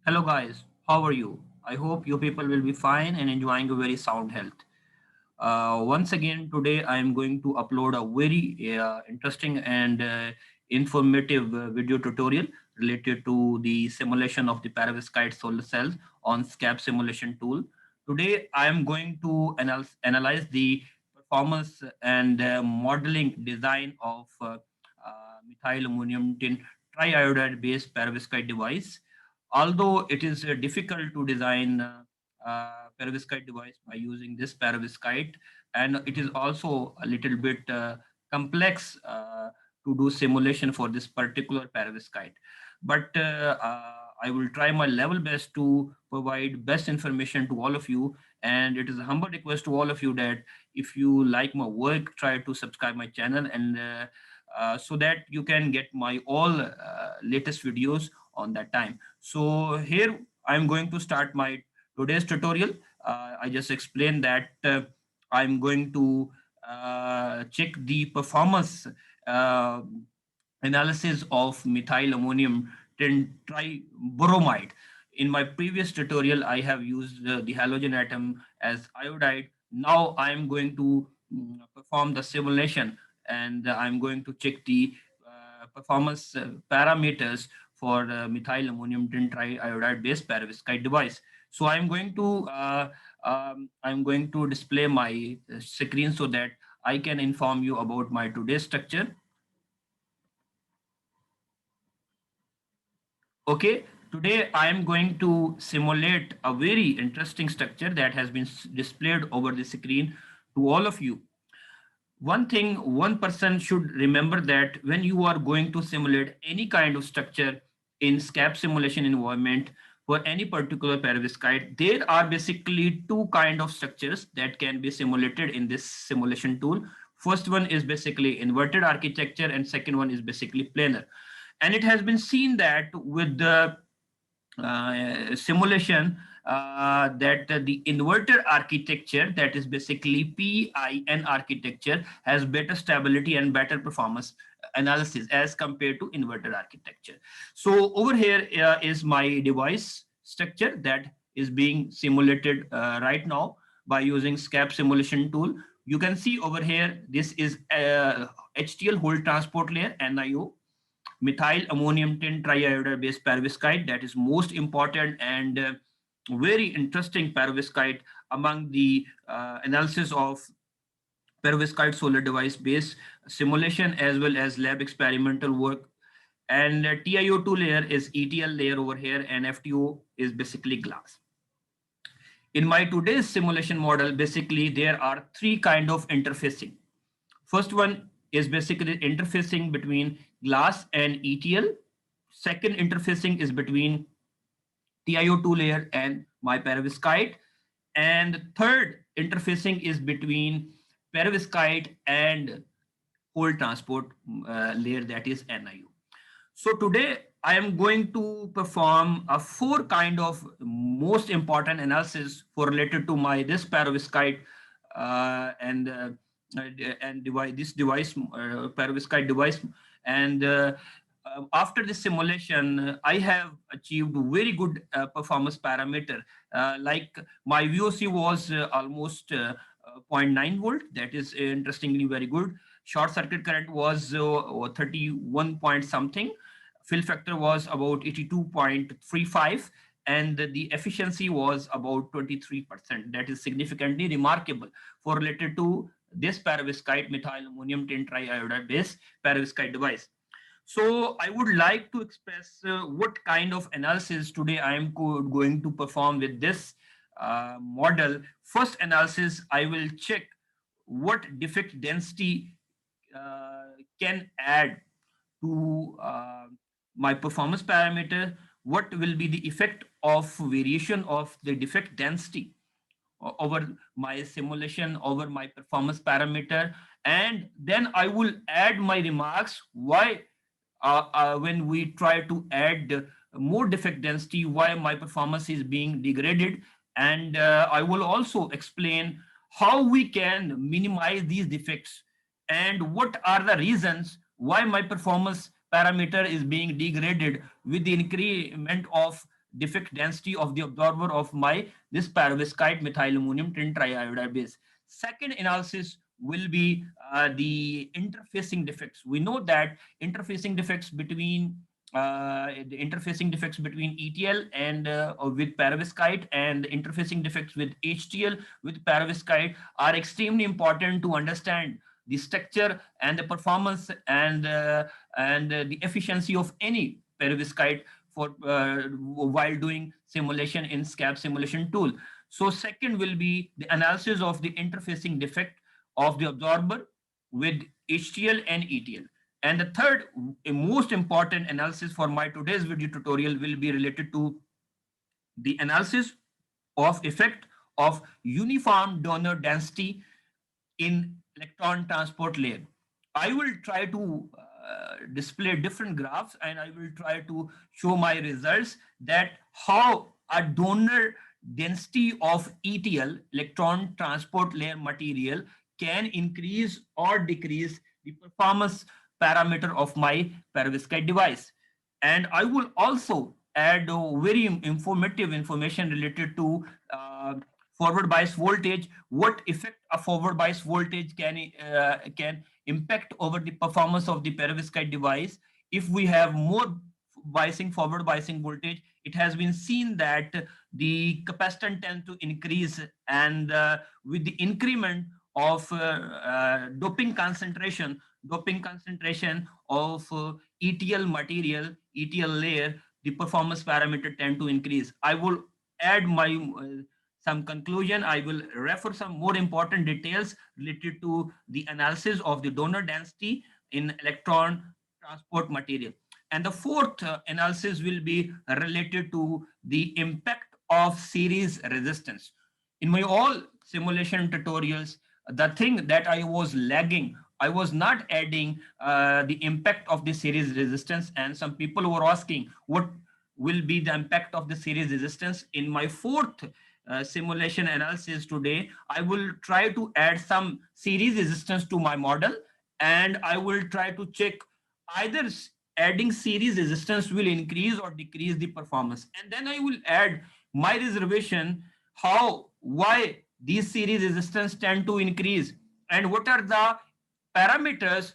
Hello guys, how are you? I hope you people will be fine and enjoying a very sound health. Once again, today I am going to upload a very interesting and informative video tutorial related to the simulation of the perovskite solar cells on SCAP simulation tool. Today I am going to analyze the performance and modeling design of methyl ammonium tin triiodide based perovskite device. Although it is difficult to design perovskite device by using this perovskite, and it is also a little bit complex to do simulation for this particular perovskite. But I will try my level best to provide best information to all of you. And it is a humble request to all of you that if you like my work, try to subscribe my channel and so that you can get my all latest videos on that time. So here I'm going to start my today's tutorial. I just explained that I'm going to check the performance uh, analysis of methyl ammonium tribromide. In my previous tutorial, I have used the halogen atom as iodide. Now I'm going to perform the simulation, and I'm going to check the performance parameters for methyl ammonium triiodide based perovskite device. So I'm going to display my screen so that I can inform you about my today's structure. Okay, today I am going to simulate a very interesting structure that has been displayed over the screen to all of you. One thing one person should remember that when you are going to simulate any kind of structure in SCAP simulation environment for any particular perovskite, there are basically two kind of structures that can be simulated in this simulation tool. First one is basically inverted architecture and second one is basically planar. And it has been seen that with the simulation that the inverter architecture, that is basically PIN architecture, has better stability and better performance analysis as compared to inverter architecture. So over here is my device structure that is being simulated right now by using SCAP simulation tool. You can see over here, this is a HTL whole transport layer, NIO, methyl ammonium tin triiodide based perovskite, that is most important and very interesting perovskite among the analysis of perovskite solar device based simulation as well as lab experimental work. And TiO2 layer is ETL layer over here, and FTO is basically glass. In my today's simulation model, basically there are three kind of interfacing. First one is basically interfacing between glass and ETL. Second interfacing is between TiO2 layer and my perovskite. And third interfacing is between perovskite and whole transport layer, that is NIO. So today I am going to perform a four kind of most important analysis for related to my this perovskite and device, this device perovskite device. And after this simulation, I have achieved very good performance parameter. Like my VOC was almost zero point 0.9 volt. That is interestingly very good. Short circuit current was 31 point something. Fill factor was about 82.35, and the efficiency was about 23%. That is significantly remarkable for related to this perovskite methyl ammonium tin triiodide based perovskite device. So I would like to express what kind of analysis today I am going to perform with this model. First analysis, I will check what defect density can add to my performance parameter, what will be the effect of variation of the defect density over my simulation, over my performance parameter, and then I will add my remarks why when we try to add more defect density, why my performance is being degraded. And I will also explain how we can minimize these defects and what are the reasons why my performance parameter is being degraded with the increment of defect density of the absorber of my this perovskite methylammonium tin triiodide base. Second analysis will be the interfacing defects. We know that interfacing defects between ETL and with perovskite, and the interfacing defects with HTL with perovskite are extremely important to understand the structure and the performance and the efficiency of any perovskite for while doing simulation in SCAP simulation tool. So second will be the analysis of the interfacing defect of the absorber with HTL and ETL. And the third, a most important analysis for my today's video tutorial will be related to the analysis of effect of uniform donor density in electron transport layer. I will try to display different graphs, and I will try to show my results that how a donor density of ETL, electron transport layer material, can increase or decrease the performance parameter of my perovskite device. And I will also add very informative information related to forward bias voltage, what effect a forward bias voltage can impact over the performance of the perovskite device. If we have more forward biasing voltage, it has been seen that the capacitance tends to increase, and with the increment of doping concentration of ETL material, ETL layer, the performance parameter tend to increase. I will add my some conclusion. I will refer some more important details related to the analysis of the donor density in electron transport material. And the fourth analysis will be related to the impact of series resistance. In my all simulation tutorials, the thing that I was lagging, I was not adding the impact of the series resistance. And some people were asking what will be the impact of the series resistance. In my fourth simulation analysis today, I will try to add some series resistance to my model, and I will try to check either adding series resistance will increase or decrease the performance. And then I will add my reservation why these series resistance tend to increase, and what are the parameters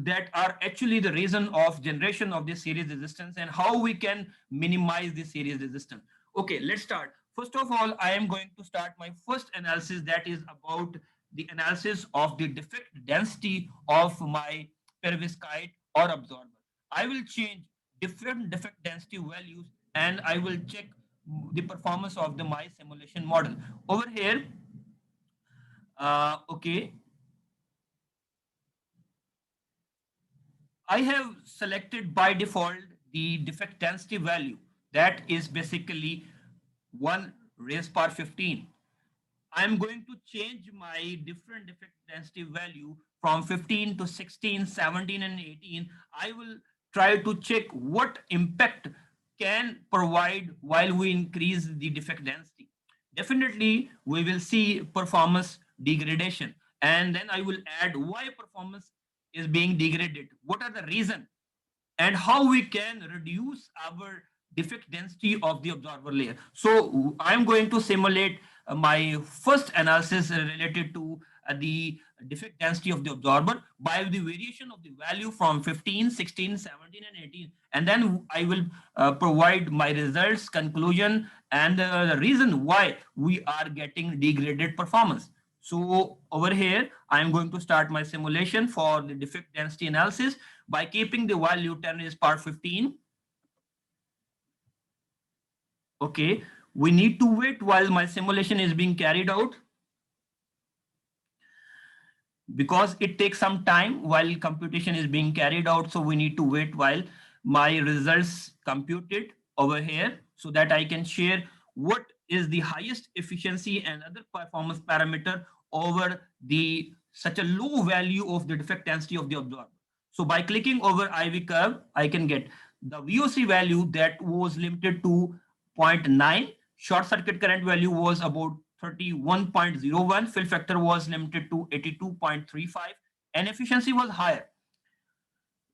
that are actually the reason of generation of this series resistance, and how we can minimize the series resistance. Okay, let's start. First of all, I am going to start my first analysis, that is about the analysis of the defect density of my perovskite or absorber. I will change different defect density values, and I will check the performance of my simulation model. Over here, okay, I have selected by default the defect density value, that is basically 1 raised power 15. I'm going to change my different defect density value from 15 to 16, 17, and 18. I will try to check what impact can provide while we increase the defect density. Definitely, we will see performance degradation. And then I will add why performance is being degraded. What are the reasons? And how we can reduce our defect density of the absorber layer. So I'm going to simulate my first analysis related to the defect density of the absorber by the variation of the value from 15, 16, 17, and 18. And then I will provide my results, conclusion, and the reason why we are getting degraded performance. So over here, I'm going to start my simulation for the defect density analysis by keeping the value 10 raised power 15. Okay, we need to wait while my simulation is being carried out, because it takes some time while computation is being carried out. So we need to wait while my results computed over here, so that I can share what is the highest efficiency and other performance parameter over the such a low value of the defect density of the absorber. So by clicking over IV curve, I can get the VOC value that was limited to 0.9. Short circuit current value was about 31.01. Fill factor was limited to 82.35, and efficiency was higher.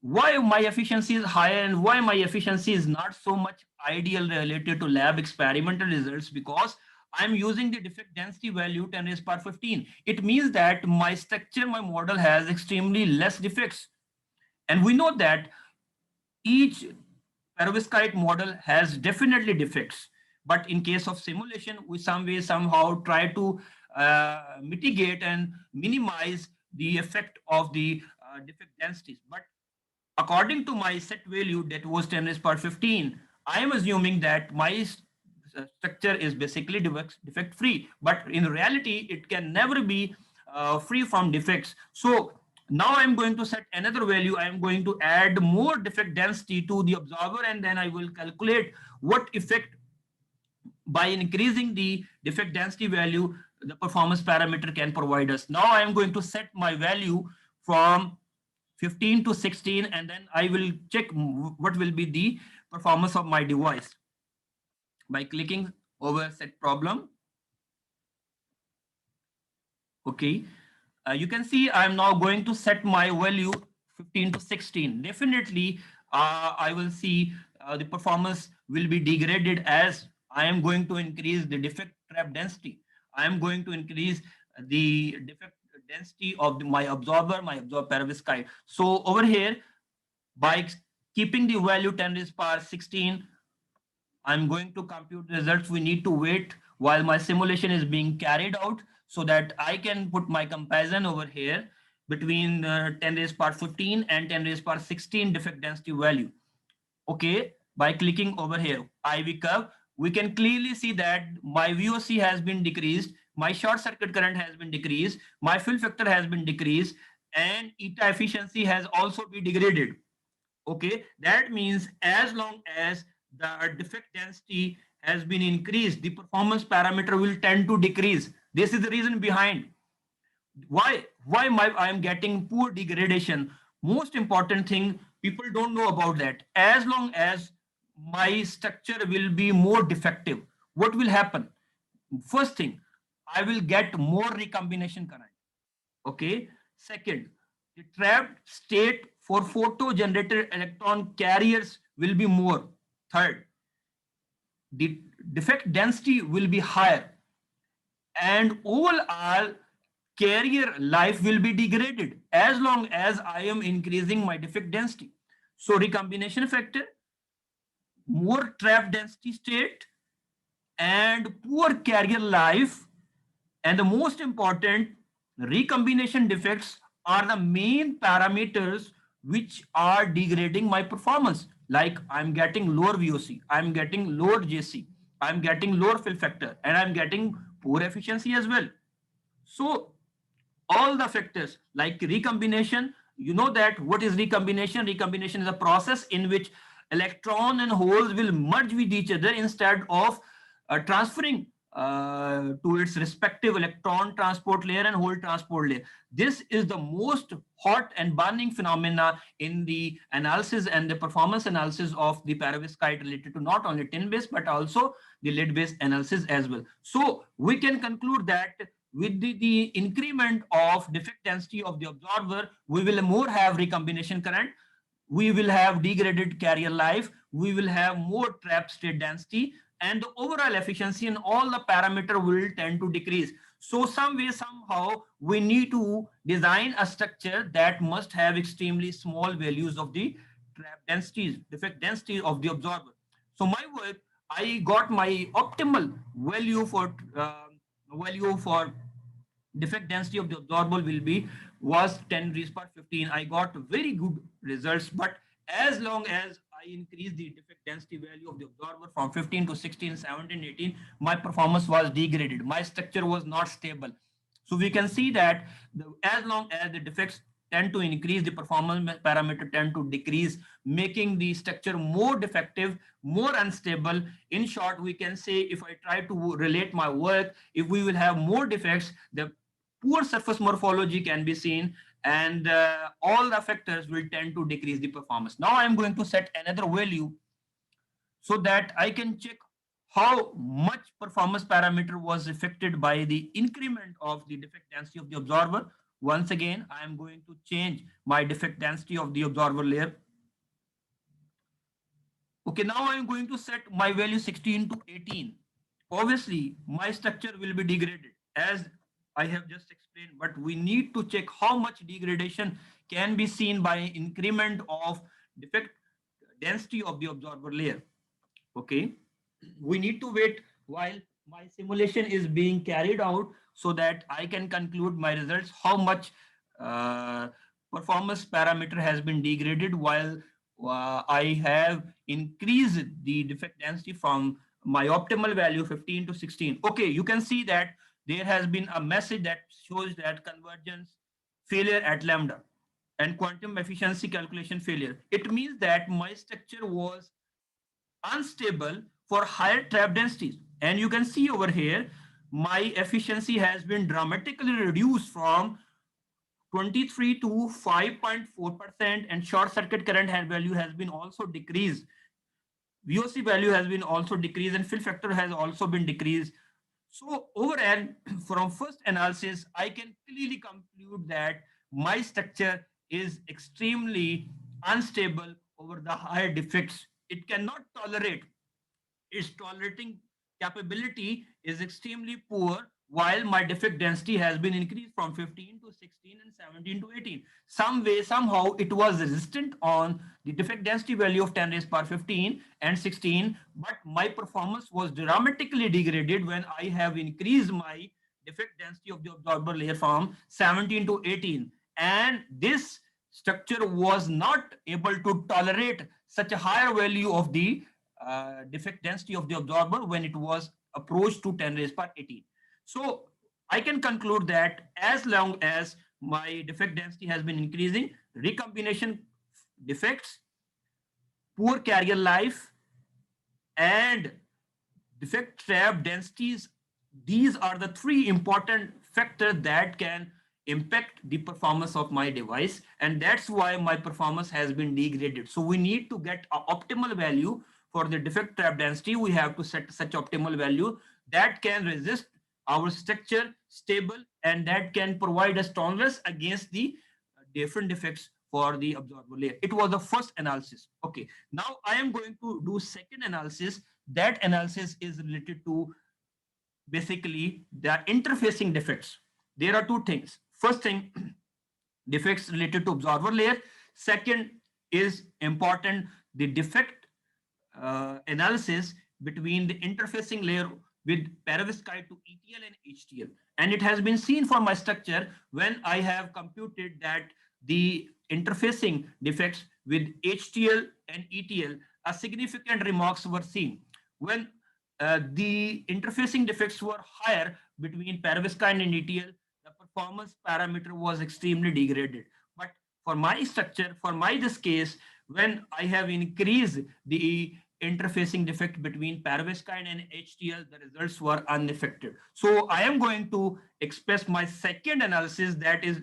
why my efficiency is higher and why my efficiency is not so much ideal related to lab experimental results, because I'm using the defect density value 10 raised power 15. It means that my structure, my model has extremely less defects. And we know that each perovskite model has definitely defects. But in case of simulation, we some way somehow try to mitigate and minimize the effect of the defect densities. But according to my set value that was 10 raised power 15, I am assuming that my structure is basically defect free, but in reality it can never be free from defects. So now I'm going to set another value. I'm going to add more defect density to the observer, and then I will calculate what effect by increasing the defect density value the performance parameter can provide us. Now I am going to set my value from 15 to 16, and then I will check what will be the performance of my device by clicking over set problem. Okay, you can see I'm now going to set my value 15 to 16. Definitely, I will see the performance will be degraded as I am going to increase the defect trap density. I am going to increase the defect density of my absorber, my absorb perovskite. So over here, by keeping the value 10 raised power 16, I'm going to compute the results. We need to wait while my simulation is being carried out so that I can put my comparison over here between 10 raised power 15 and 10 raised power 16 defect density value. Okay, by clicking over here, IV curve, we can clearly see that my VOC has been decreased, my short circuit current has been decreased, my fill factor has been decreased, and eta efficiency has also been degraded. Okay, that means as long as the defect density has been increased, the performance parameter will tend to decrease. This is the reason behind why I am getting poor degradation. Most important thing, people don't know about that. As long as my structure will be more defective, what will happen? First thing, I will get more recombination current. Okay. Second, the trapped state for photo generated electron carriers will be more. Third, the defect density will be higher, and overall carrier life will be degraded as long as I am increasing my defect density. So recombination factor, more trap density state, and poor carrier life. And the most important, recombination defects are the main parameters which are degrading my performance. Like I'm getting lower VOC, I'm getting lower JC, I'm getting lower fill factor, and I'm getting poor efficiency as well. So all the factors like recombination, you know that what is recombination? Recombination is a process in which electron and holes will merge with each other instead of transferring to its respective electron transport layer and hole transport layer. This is the most hot and burning phenomena in the analysis and the performance analysis of the perovskite related to not only tin based but also the lead based analysis as well. So we can conclude that with the increment of defect density of the absorber, we will more have recombination current, we will have degraded carrier life, we will have more trap state density, and the overall efficiency and all the parameter will tend to decrease. So some way, somehow, we need to design a structure that must have extremely small values of the trap densities, defect density of the absorber. So my work, I got my optimal value for defect density of the absorbable will be was 10 raised power 15. I got very good results, but as long as I increase the defect density value of the absorber from 15 to 16, 17, 18, my performance was degraded. My structure was not stable. So we can see that as long as the defects tend to increase, the performance parameter tend to decrease, making the structure more defective, more unstable. In short, we can say if I try to relate my work, if we will have more defects, the poor surface morphology can be seen, and all the factors will tend to decrease the performance. Now I'm going to set another value so that I can check how much performance parameter was affected by the increment of the defect density of the absorber. Once again, I am going to change my defect density of the absorber layer. Okay, now I am going to set my value 16 to 18. Obviously, my structure will be degraded as I have just explained, but we need to check how much degradation can be seen by increment of defect density of the absorber layer. Okay, we need to wait while my simulation is being carried out so that I can conclude my results, how much uh, performance parameter has been degraded while I have increased the defect density from my optimal value 15 to 16. Okay, you can see that there has been a message that shows that convergence failure at lambda and quantum efficiency calculation failure. It means that my structure was unstable for higher trap densities. And you can see over here, my efficiency has been dramatically reduced from 23 to 5.4%, and short circuit current value has been also decreased. VOC value has been also decreased, and fill factor has also been decreased. So overall, from first analysis, I can clearly conclude that my structure is extremely unstable over the higher defects. It cannot tolerate, its tolerating capability is extremely poor, while my defect density has been increased from 15 to 16 and 17 to 18. Some way, somehow, it was resistant on the defect density value of 10 raised power 15 and 16, but my performance was dramatically degraded when I have increased my defect density of the absorber layer from 17 to 18. And this structure was not able to tolerate such a higher value of the defect density of the absorber when it was approached to 10 raised power 18. So I can conclude that as long as my defect density has been increasing, recombination defects, poor carrier life, and defect trap densities, these are the three important factors that can impact the performance of my device, and that's why my performance has been degraded. So we need to get an optimal value for the defect trap density. We have to set such optimal value that can resist our structure stable and that can provide us tolerance against the different defects for the absorber layer. It was the first analysis. Okay, now I am going to do second analysis. That analysis is related to basically the interfacing defects. There are two things. First thing, defects related to absorber layer. Second is important, the defect analysis between the interfacing layer with perovskite to ETL and HTL. And it has been seen for my structure when I have computed that the interfacing defects with HTL and ETL, a significant remarks were seen. When the interfacing defects were higher between perovskite and ETL, the performance parameter was extremely degraded. But for my structure, for my this case, when I have increased the interfacing defect between perovskite and HTL, the results were unaffected. So I am going to express my second analysis that is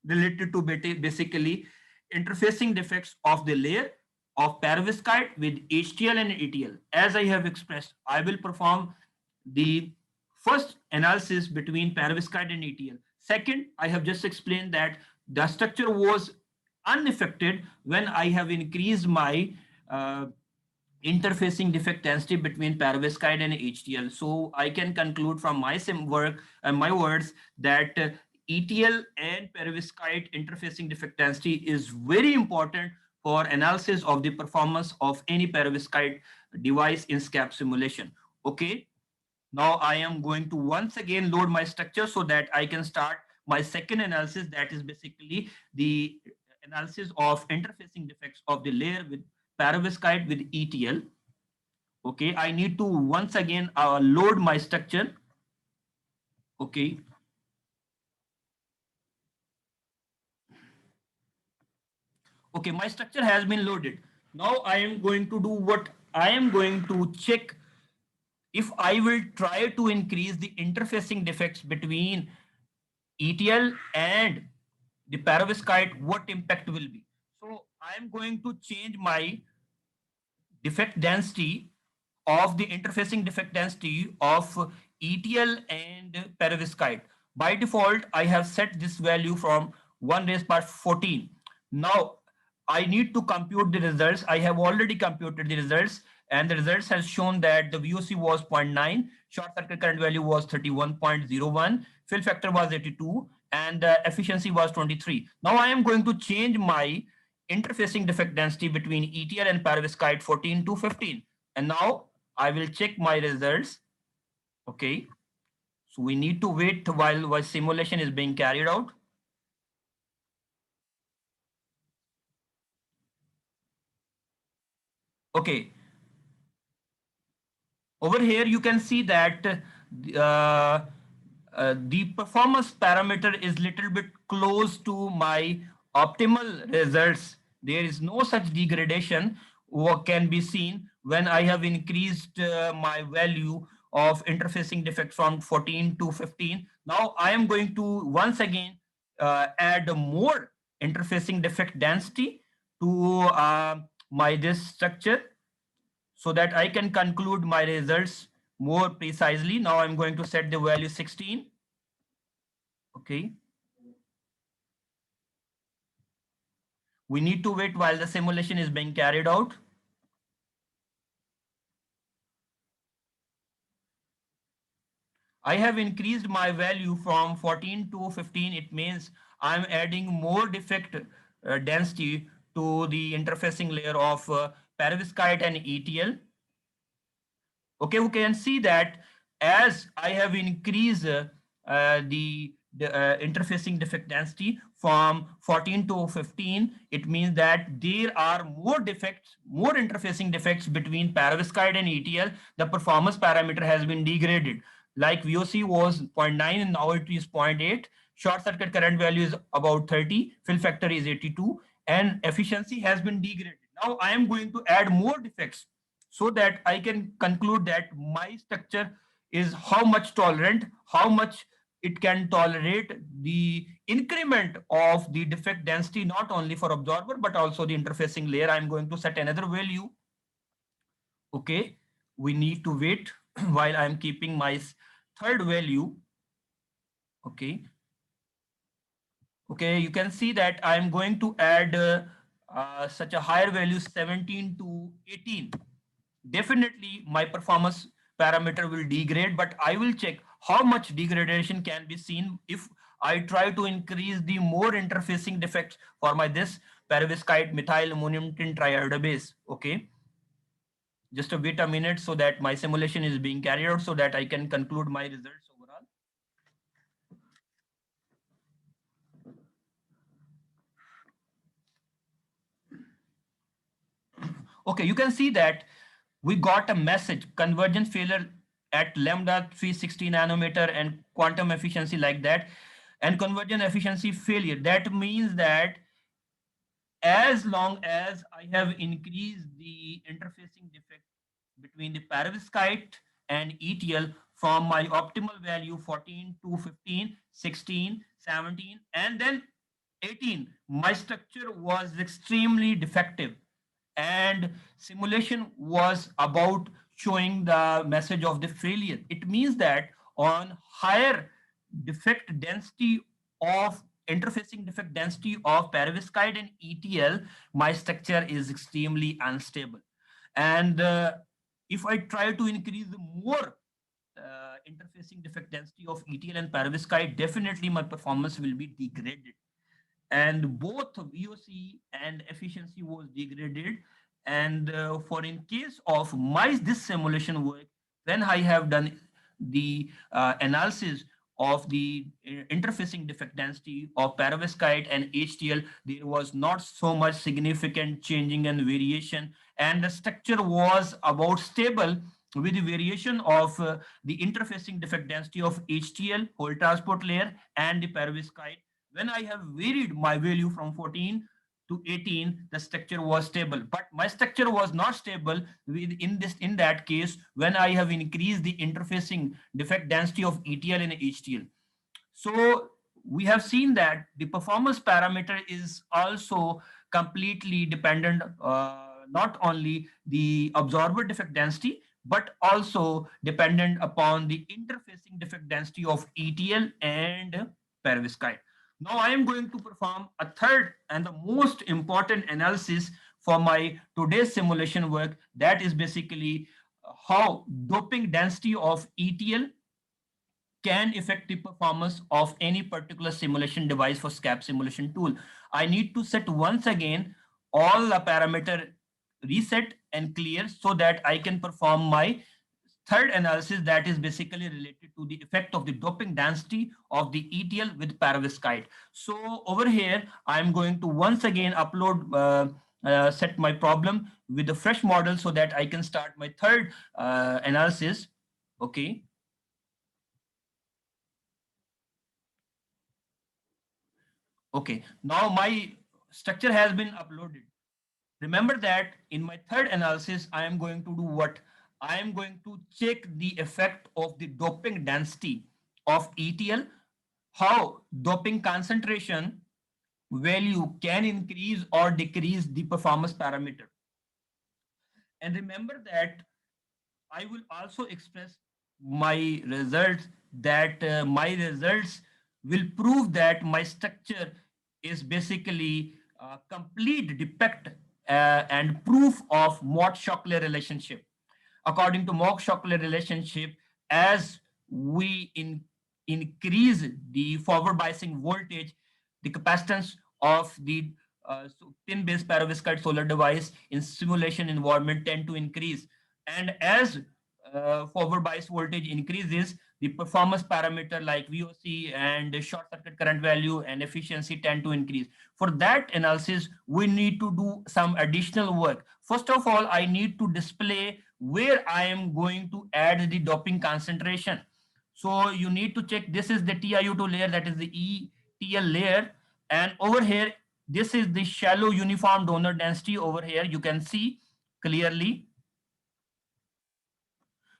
related to basically interfacing defects of the layer of perovskite with HTL and ETL. As I have expressed, I will perform the first analysis between perovskite and ETL. Second, I have just explained that the structure was unaffected when I have increased my interfacing defect density between perovskite and HTL. So I can conclude from my work and my words that ETL and perovskite interfacing defect density is very important for analysis of the performance of any perovskite device in SCAP simulation. Okay, now I am going to once again load my structure so that I can start my second analysis, that is basically the analysis of interfacing defects of the layer with perovskite with ETL. Okay, I need to once again load my structure. Okay. Okay, my structure has been loaded. Now I am going to do what I am going to check if I will try to increase the interfacing defects between ETL and the perovskite, what impact will be. So I am going to change my defect density of the interfacing defect density of ETL and perovskite By default, I have set this value from 1 raised by 14. Now, I need to compute the results. I have already computed the results, and the results has shown that the VOC was 0.9, short circuit current value was 31.01, fill factor was 82, and efficiency was 23. Now I am going to change my interfacing defect density between ETL and perovskite 14 to 15. And now I will check my results. Okay. So we need to wait while simulation is being carried out. Okay. Over here, you can see that the performance parameter is little bit close to my optimal results. There is no such degradation what can be seen when I have increased my value of interfacing defect from 14 to 15. Now I am going to once again add more interfacing defect density to my this structure so that I can conclude my results more precisely. Now I'm going to set the value 16. Okay. We need to wait while the simulation is being carried out. I have increased my value from 14 to 15. It means I'm adding more defect density to the interfacing layer of perovskite and ETL. Okay, we can see that as I have increased the interfacing defect density from 14 to 15, it means that there are more defects, more interfacing defects between perovskite and ETL. The performance parameter has been degraded. Like VOC was 0.9 and now it is 0.8. Short circuit current value is about 30. Fill factor is 82 and efficiency has been degraded. Now I am going to add more defects so that I can conclude that my structure is how much tolerant, how much it can tolerate the increment of the defect density, not only for absorber, but also the interfacing layer. I'm going to set another value. Okay, we need to wait while I'm keeping my third value. Okay. Okay, you can see that I'm going to add such a higher value 17 to 18. Definitely my performance parameter will degrade, but I will check how much degradation can be seen if I try to increase the more interfacing defects for my this perovskite methyl ammonium tin triiodobase. Okay, just wait a minute so that my simulation is being carried out so that I can conclude my results overall. Okay, you can see that we got a message convergence failure at lambda 360 nanometer and quantum efficiency like that, and convergence efficiency failure. That means that as long as I have increased the interfacing defect between the perovskite and ETL from my optimal value 14 to 15, 16, 17, and then 18, my structure was extremely defective and simulation was about showing the message of the failure. It means that on higher defect density of interfacing defect density of perovskite and ETL, my structure is extremely unstable. And if I try to increase more interfacing defect density of ETL and perovskite, definitely my performance will be degraded. And both VOC and efficiency was degraded. And for in case of my this simulation work, when I have done the analysis of the interfacing defect density of perovskite and HTL, there was not so much significant changing and variation, and the structure was about stable with the variation of the interfacing defect density of HTL, whole transport layer, and the perovskite. When I have varied my value from 14 to 18, the structure was stable, but my structure was not stable in that case when I have increased the interfacing defect density of ETL and HTL. So we have seen that the performance parameter is also completely dependent not only the absorber defect density, but also dependent upon the interfacing defect density of ETL and perovskite. Now I am going to perform a third and the most important analysis for my today's simulation work, that is basically how doping density of ETL can affect the performance of any particular simulation device for SCAP simulation tool. I need to set once again all the parameter reset and clear so that I can perform my third analysis, that is basically related to the effect of the doping density of the ETL with perovskite. So over here, I'm going to once again upload, set my problem with a fresh model so that I can start my third analysis. Okay. Okay, now my structure has been uploaded. Remember that in my third analysis, I am going to do what? I am going to check the effect of the doping density of ETL, how doping concentration value can increase or decrease the performance parameter. And remember that I will also express my results, that my results will prove that my structure is basically complete defect and proof of Mott-Shockley relationship. According to Mott-Shockley relationship, as we increase the forward biasing voltage, the capacitance of the tin-based perovskite solar device in simulation environment tend to increase. And as forward bias voltage increases, the performance parameter like VOC and short circuit current value and efficiency tend to increase. For that analysis, we need to do some additional work. First of all, I need to display where I am going to add the doping concentration. So you need to check, this is the TiO2 layer, that is the ETL layer. And over here, this is the shallow uniform donor density over here. You can see clearly.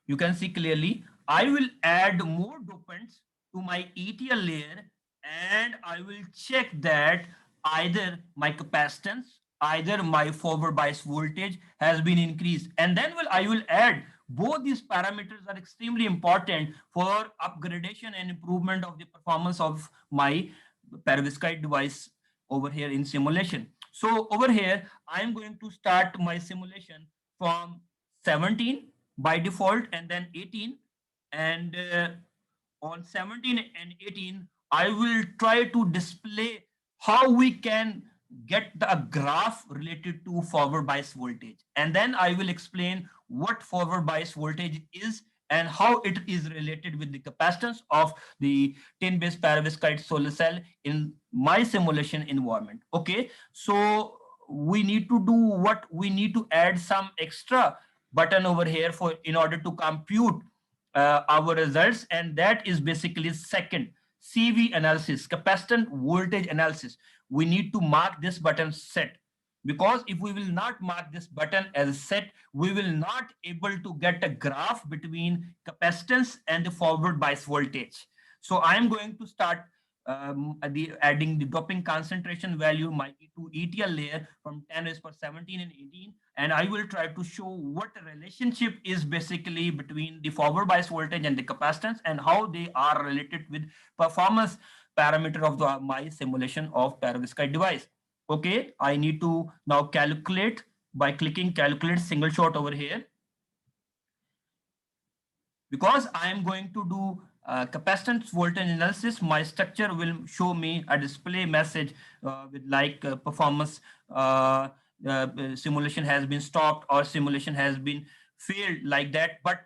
You can see clearly. I will add more dopants to my ETL layer and I will check that either my capacitance, either my forward bias voltage has been increased. And then I will add both these parameters are extremely important for upgradation and improvement of the performance of my perovskite device over here in simulation. So over here, I am going to start my simulation from 17 by default and then 18, and on 17 and 18 I will try to display how we can get the graph related to forward bias voltage, and then I will explain what forward bias voltage is and how it is related with the capacitance of the tin based perovskite solar cell in my simulation environment. Okay, so we need to do what? We need to add some extra button over here for in order to compute our results, and that is basically second CV analysis, capacitance voltage analysis. We need to mark this button set, because if we will not mark this button as set, we will not able to get a graph between capacitance and the forward bias voltage. So I am going to start adding the doping concentration value my to ETL layer from 10 raised per 17 and 18, and I will try to show what relationship is basically between the forward bias voltage and the capacitance and how they are related with performance parameter of my simulation of perovskite device. Okay, I need to now calculate by clicking calculate single shot over here. Because I am going to do capacitance voltage analysis, my structure will show me a display message with like performance simulation has been stopped or simulation has been failed, like that. But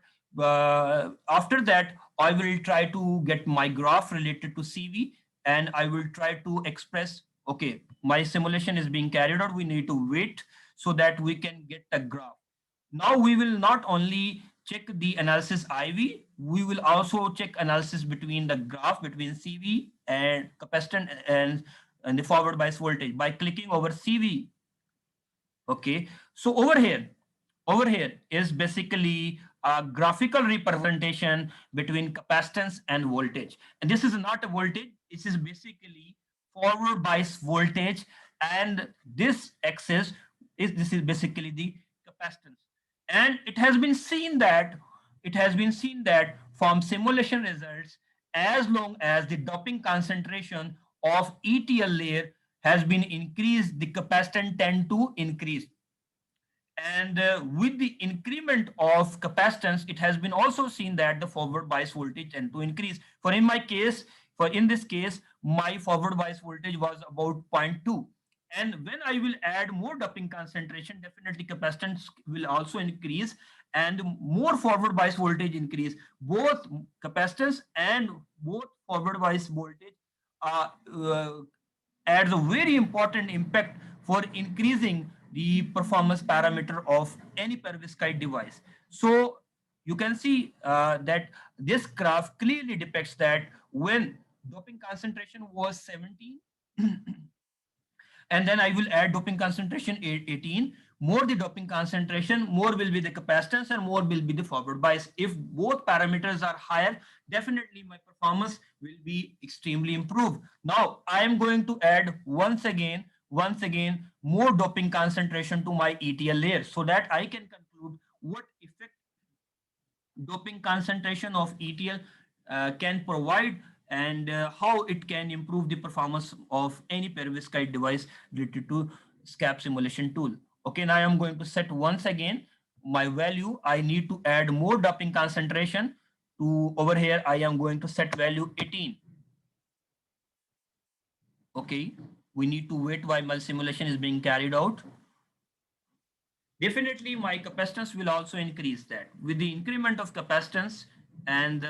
after that, I will try to get my graph related to CV, and I will try to express, okay, my simulation is being carried out. We need to wait so that we can get a graph. Now we will not only check the analysis IV, we will also check analysis between the graph between CV and capacitance and the forward bias voltage by clicking over CV. Okay, so over here is basically a graphical representation between capacitance and voltage. And this is not a voltage, this is basically forward bias voltage, and this axis is basically the capacitance. And it has been seen that from simulation results, as long as the doping concentration of ETL layer has been increased, the capacitance tend to increase. And with the increment of capacitance, it has been also seen that the forward bias voltage tend to increase. In this case, my forward bias voltage was about zero point 0.2. And when I will add more doping concentration, definitely capacitance will also increase and more forward bias voltage increase. Both capacitance and both forward bias voltage uh, uh, adds a very important impact for increasing the performance parameter of any perovskite device. So you can see that this graph clearly depicts that when doping concentration was 17 and then I will add doping concentration 18. More the doping concentration, more will be the capacitance and more will be the forward bias. If both parameters are higher, definitely my performance will be extremely improved. Now I am going to add once again more doping concentration to my ETL layer so that I can conclude what effect doping concentration of ETL can provide and how it can improve the performance of any perovskite device related to SCAP simulation tool. Okay, now I'm going to set once again my value. I need to add more doping concentration to over here. I am going to set value 18. Okay, we need to wait while my simulation is being carried out. Definitely my capacitance will also increase that. With the increment of capacitance and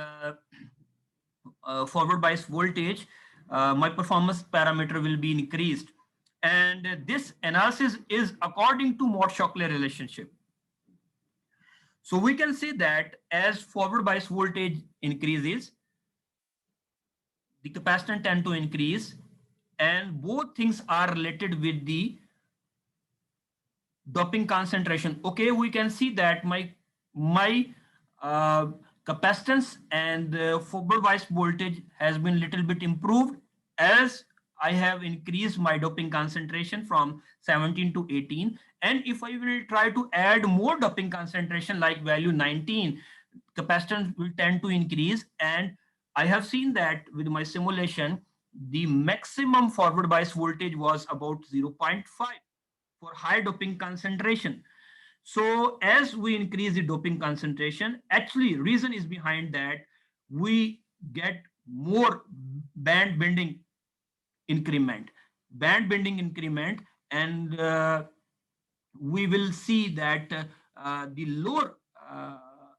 forward bias voltage, my performance parameter will be increased. And this analysis is according to Mott-Shockley relationship. So we can say that as forward bias voltage increases, the capacitance tend to increase, and both things are related with the doping concentration. Okay, we can see that my uh, capacitance and forward bias voltage has been little bit improved as I have increased my doping concentration from 17 to 18. And if I will try to add more doping concentration like value 19, capacitance will tend to increase. And I have seen that with my simulation, the maximum forward bias voltage was about 0.5 for high doping concentration. So as we increase the doping concentration, actually reason is behind that we get more band bending increment, and we will see that the lower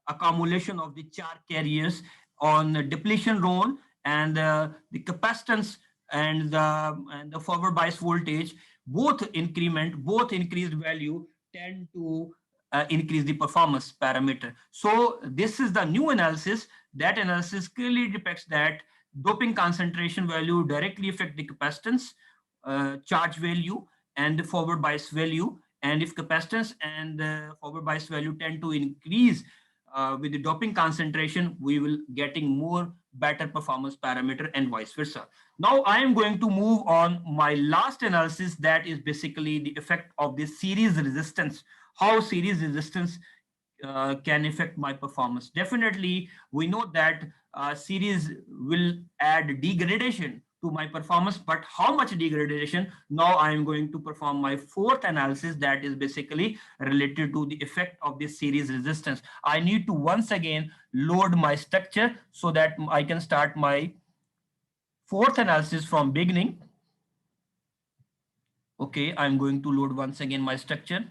accumulation of the charge carriers on the depletion zone and the capacitance and the forward bias voltage both increased value tend to increase the performance parameter. So this is the new analysis. That analysis clearly depicts that doping concentration value directly affect the capacitance charge value and the forward bias value. And if capacitance and forward bias value tend to increase with the doping concentration, we will getting more better performance parameter and vice versa. Now I am going to move on my last analysis, that is basically the effect of the series resistance, how series resistance can affect my performance. Definitely, we know that series will add degradation to my performance, but how much degradation? Now I am going to perform my fourth analysis, that is basically related to the effect of this series resistance. I need to once again load my structure so that I can start my fourth analysis from beginning. Okay, I'm going to load once again my structure.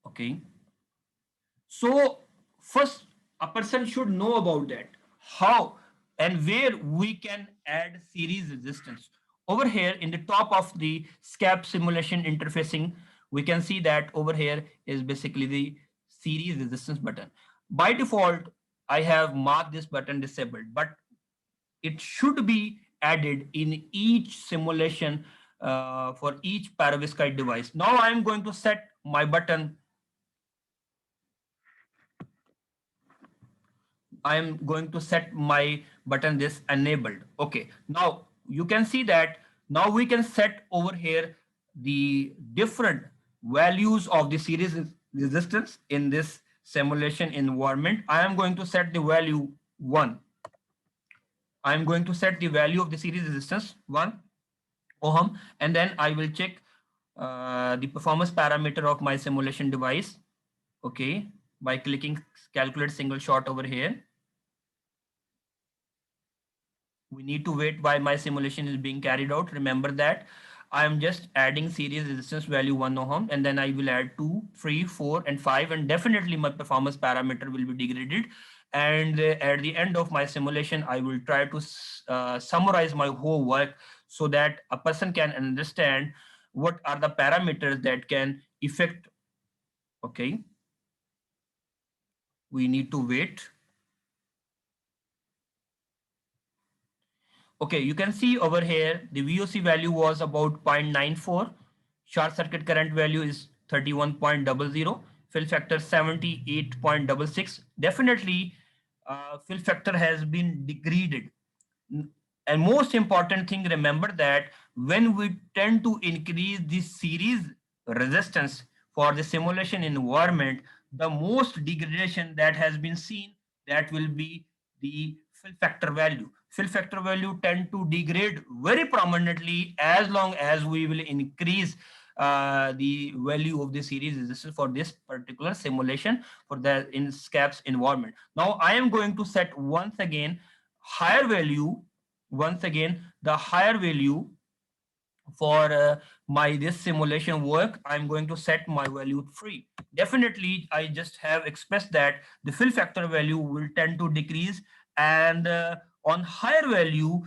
Okay. So first, a person should know about that, how and where we can add series resistance. Over here in the top of the SCAP simulation interfacing, we can see that over here is basically the series resistance button. By default, I have marked this button disabled, but it should be added in each simulation for each perovskite device. Now I am going to set my button I am going to set my button this enabled. Okay, now you can see that now we can set over here the different values of the series resistance in this simulation environment. I am going to set the value 1. I am going to set the value of the series resistance 1 ohm, and then I will check the performance parameter of my simulation device. Okay, by clicking calculate single shot over here. We need to wait while my simulation is being carried out. Remember that I am just adding series resistance value 1 ohm, and then I will add 2, 3, 4, and 5, and definitely my performance parameter will be degraded. And at the end of my simulation, I will try to summarize my whole work so that a person can understand what are the parameters that can affect. Okay, we need to wait. Okay, you can see over here, the VOC value was about 0.94. Short circuit current value is 31.00. Fill factor 78.66. Definitely, fill factor has been degraded. And most important thing, remember that when we tend to increase the series resistance for the simulation environment, the most degradation that has been seen, that will be the fill factor value. Fill factor value tend to degrade very prominently as long as we will increase the value of the series resistance for this particular simulation for the in SCAPS environment. Now I am going to set once again higher value, the higher value for my this simulation work. I'm going to set my value 3. Definitely, I just have expressed that the fill factor value will tend to decrease, and on higher value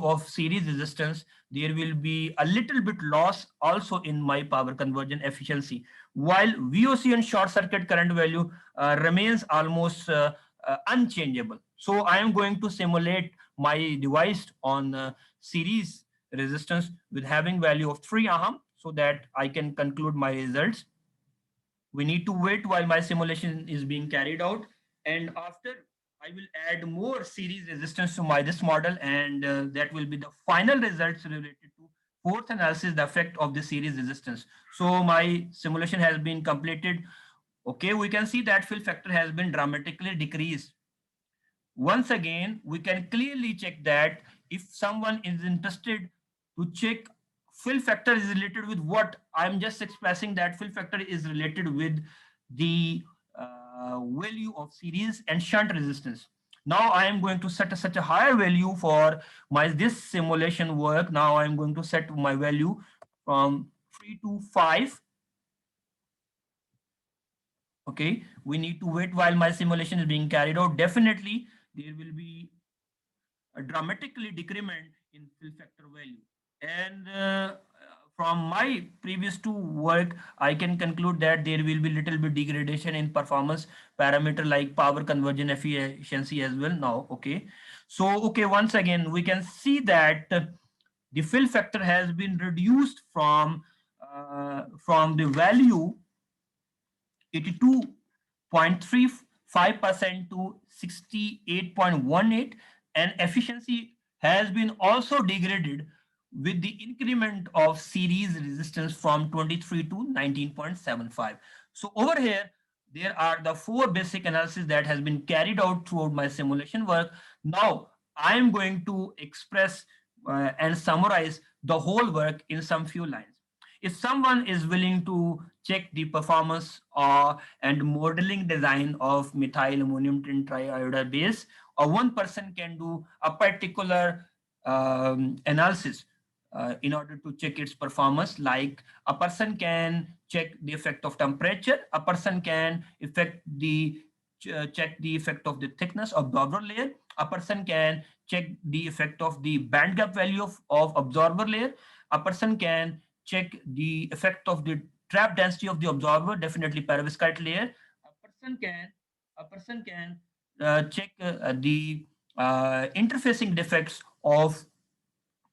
of series resistance, there will be a little bit loss also in my power conversion efficiency, while VOC and short circuit current value remains almost unchangeable. So I am going to simulate my device on series resistance with having value of 3 ohm so that I can conclude my results. We need to wait while my simulation is being carried out, and after I will add more series resistance to my this model, and that will be the final results related to fourth analysis, the effect of the series resistance. So my simulation has been completed. Okay, we can see that fill factor has been dramatically decreased. Once again, we can clearly check that if someone is interested to check fill factor is related with what, I'm just expressing that fill factor is related with the value of series and shunt resistance. Now I am going to set such a higher value for my this simulation work. Now I am going to set my value from 3 to 5. Okay, we need to wait while my simulation is being carried out. Definitely, there will be a dramatically decrement in fill factor value. And from my previous two work, I can conclude that there will be little bit degradation in performance parameter like power conversion efficiency as well now. Okay. So, okay, once again, we can see that the fill factor has been reduced from the value 82.35% to 68.18, and efficiency has been also degraded with the increment of series resistance from 23 to 19.75. So over here, there are the four basic analysis that has been carried out throughout my simulation work. Now I am going to express and summarize the whole work in some few lines. If someone is willing to check the performance and modeling design of methyl ammonium triiodide base, or one person can do a particular analysis in order to check its performance. Like a person can check the effect of temperature, a person can check the effect of the thickness of absorber layer, a person can check the effect of the band gap value of absorber layer, a person can check the effect of the trap density of the absorber, definitely perovskite layer. A person can check the interfacing defects of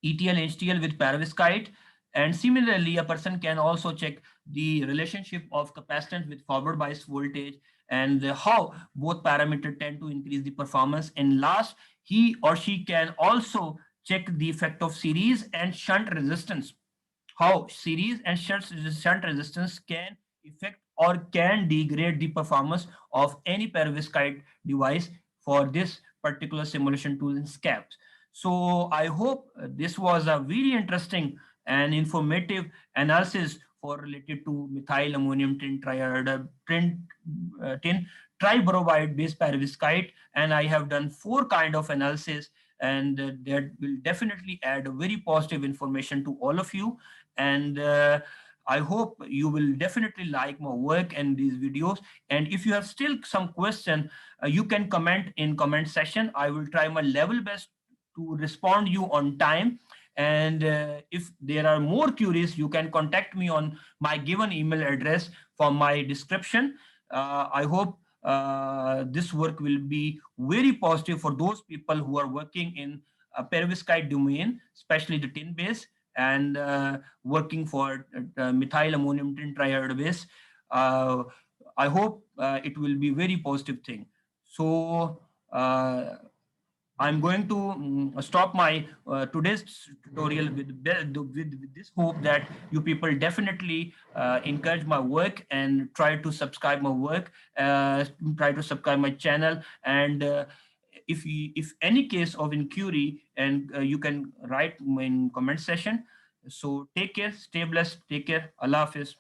ETL, HTL with perovskite. And similarly, a person can also check the relationship of capacitance with forward bias voltage, and how both parameters tend to increase the performance. And last, he or she can also check the effect of series and shunt resistance, how series and shunt resistance can affect or can degrade the performance of any perovskite device for this particular simulation tool in SCAPS. So I hope this was a very interesting and informative analysis for related to methyl ammonium tin triiodide tin tribromide based perovskite, and I have done four kind of analysis, and that will definitely add a very positive information to all of you. And I hope you will definitely like my work and these videos. And if you have still some question, you can comment in comment section. I will try my level best to respond you on time. And if there are more queries, you can contact me on my given email address from my description. I hope this work will be very positive for those people who are working in a perovskite domain, especially the tin base, and working for methyl ammonium tin triiodide base. Uh, I hope it will be very positive thing. So I'm going to stop my today's tutorial with this hope that you people definitely encourage my work and try to subscribe my work, try to subscribe my channel, and if any case of inquiry, and you can write in comment section. So take care, stay blessed, take care, Allah Hafiz.